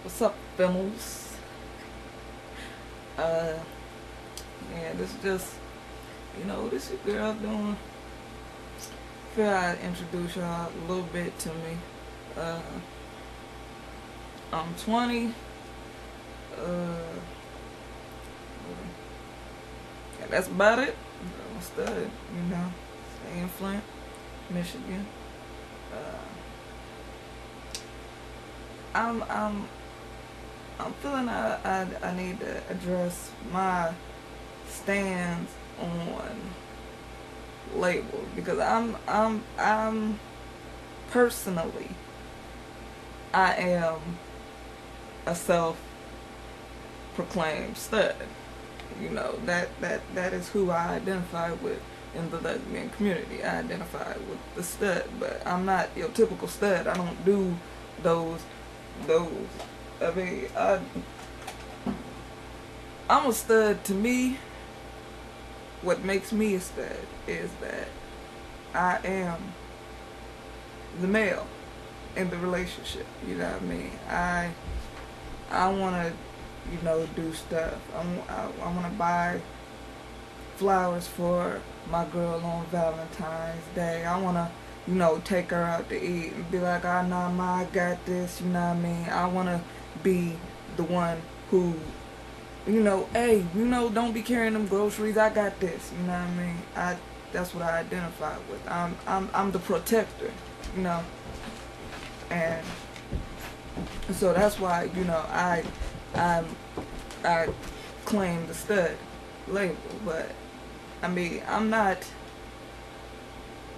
What's up, Fimmels? Uh, yeah, this is just, this your girl doing. Feel I'd introduce y'all a little bit to me. Uh, I'm 20. Uh, yeah, that's about it. I'm a stud, Stay in Flint, Michigan. Uh, I'm, I'm, I'm feeling I need to address my stance on labels because I'm personally I am a self-proclaimed stud. That is who I identify with in the lesbian community. I identify with the stud, but I'm not your typical stud. I don't do those those. I mean, I'm a stud. To me, what makes me a stud is that I am the male in the relationship. You know what I mean? I want to, do stuff. I want to buy flowers for my girl on Valentine's Day. I want to, take her out to eat and be like, oh, nah, ma, I got this. You know what I mean? I want to be the one who, hey, don't be carrying them groceries. I got this. You know what I mean? That's what I identify with. I'm the protector, you know, and so that's why I I claim the stud label, but I mean I'm not.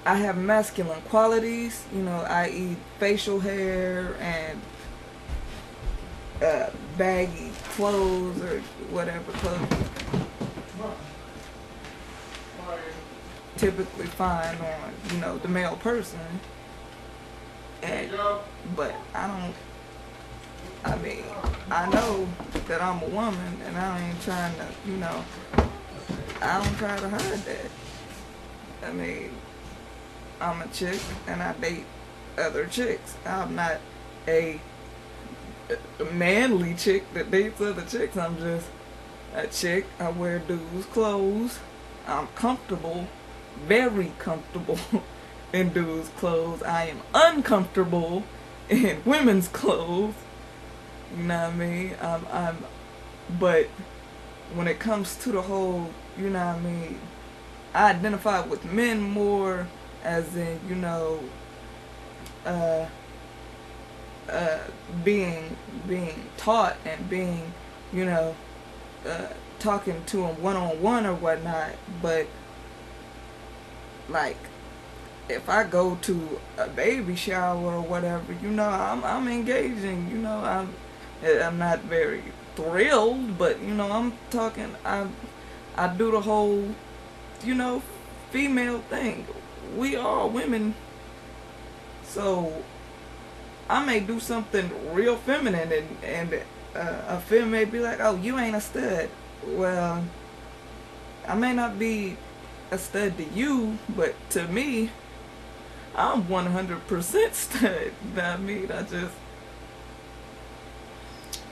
I have masculine qualities, i.e. facial hair and baggy clothes or whatever clothes typically find on the male person, and but I don't. I mean, I know that I'm a woman, and I ain't trying to, I don't try to hide that. I mean, I'm a chick, and I date other chicks. I'm not a manly chick that dates other chicks. I'm just a chick. I wear dudes' clothes. I'm comfortable, very comfortable in dudes' clothes. I am uncomfortable in women's clothes. You know what I mean? But when it comes to the whole, I identify with men more, as in, uh, uh, being taught and being, you know, talking to them one on one or whatnot. But like, if I go to a baby shower or whatever, I'm engaging. I'm not very thrilled, but I'm talking. I do the whole, you know, female thing. We are women, so I may do something real feminine, and a femme may be like, "Oh, you ain't a stud." Well, I may not be a stud to you, but to me, I'm 100% stud. You know what I mean? I just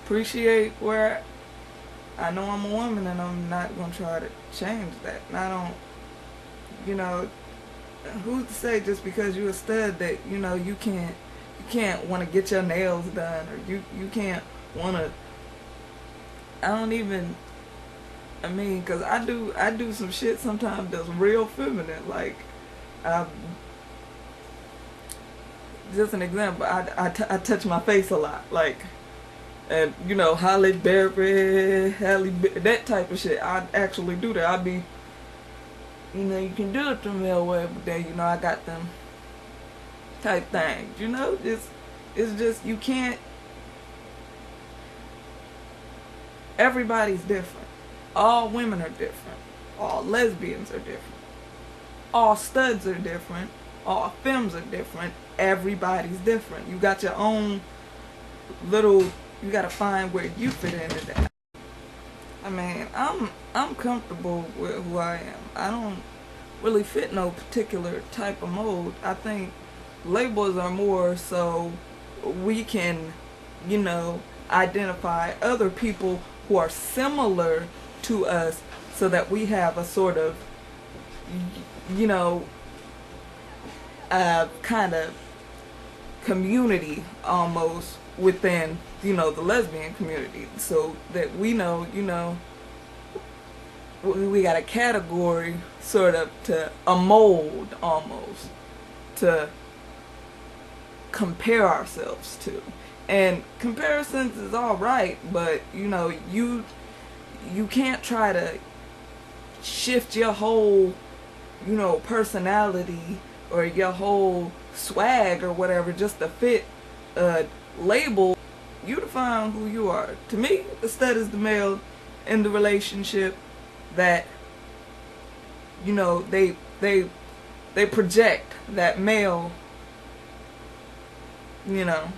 appreciate where I know I'm a woman, and I'm not gonna try to change that. And I don't, you know, who's to say just because you're a stud that you can't want to get your nails done, or you can't want to. I don't even. I mean, cause I do some shit sometimes that's real feminine. Like, I, just an example. I touch my face a lot. Like, and that type of shit. I actually do that. I be, you can do it the male way, but then I got them type things. It's just you can't. Everybody's different. All women are different. All lesbians are different. All studs are different. All femmes are different. Everybody's different. You got your own little. You gotta find where you fit into that. I mean, I'm comfortable with who I am. I don't really fit no particular type of mold. I think labels are more so we can, you know, identify other people who are similar to us so that we have a sort of, you know, kind of community almost within, you know, the lesbian community, so that we know, you know, we got a category sort of, to a mold almost to compare ourselves to. And comparisons is all right, but you know, you can't try to shift your whole, you know, personality or your whole swag or whatever just to fit a label. You define who you are. To me, instead is the male in the relationship that, you know, they project that male, you know,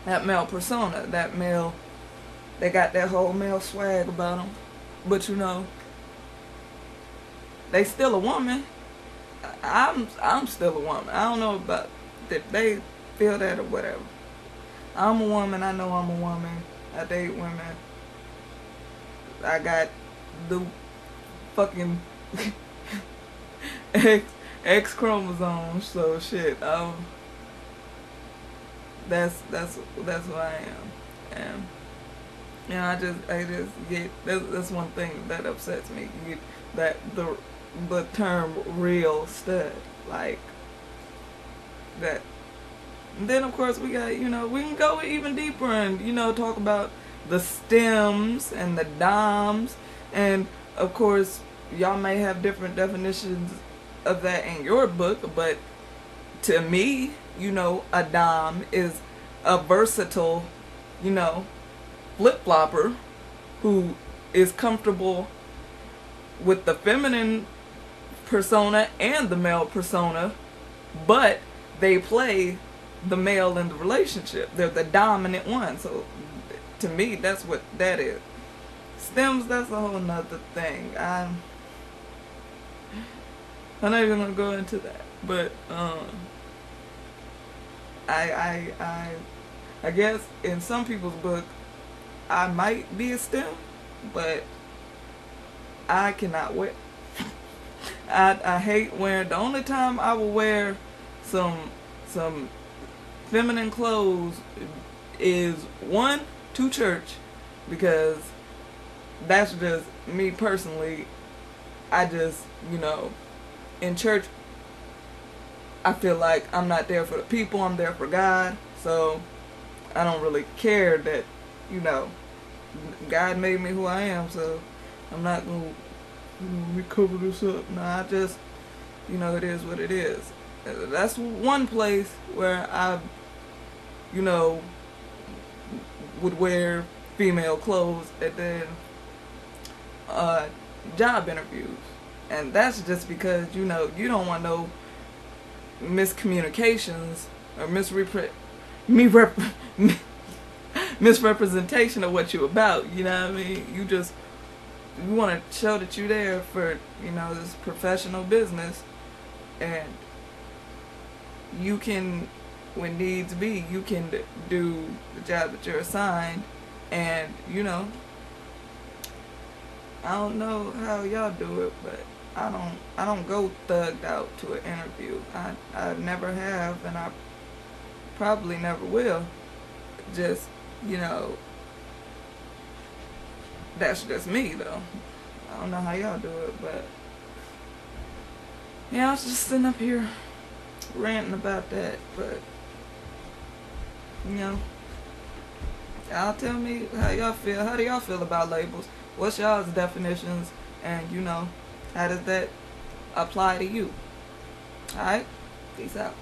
that male persona, that male, they got that whole male swag about them. But you know, they still a woman. I'm still a woman. I don't know about that they feel that or whatever. I'm a woman. I know I'm a woman. I date women. I got the fucking X chromosomes. So shit. That's who I am. And you know, I just get that's one thing that upsets me. You get that the term real stud, like that. And then of course we got, you know, we can go even deeper and, you know, talk about the stems and the doms, and of course y'all may have different definitions of that in your book, but to me, you know, a dom is a versatile, you know, flip-flopper who is comfortable with the feminine persona and the male persona, but they play the male in the relationship. They're the dominant one. So to me, that's what that is. Stems, that's a whole nother thing. I'm not even gonna go into that, but I guess in some people's book I might be a stem, but I cannot wear. I hate wearing. The only time I will wear some feminine clothes is one, to church, because that's just me personally. I just, you know, in church I feel like I'm not there for the people, I'm there for God. So I don't really care that, you know, God made me who I am, so I'm not gonna recover this up. No, I just, you know, it is what it is. That's one place where I, you know, would wear female clothes at the job interviews. And that's just because, you know, you don't want no miscommunications or misrepresentation of what you're about. You know what I mean? You want to show that you're there for, you know, this professional business, and you can, when needs be, you can do the job that you're assigned. And, you know, I don't know how y'all do it, but I don't go thugged out to an interview. I never have, and I probably never will. Just, you know, that's just me though. I don't know how y'all do it, but yeah, I was just sitting up here ranting about that. But you know, y'all tell me how y'all feel. How do y'all feel about labels? What's y'all's definitions? And you know, how does that apply to you? Alright? Peace out.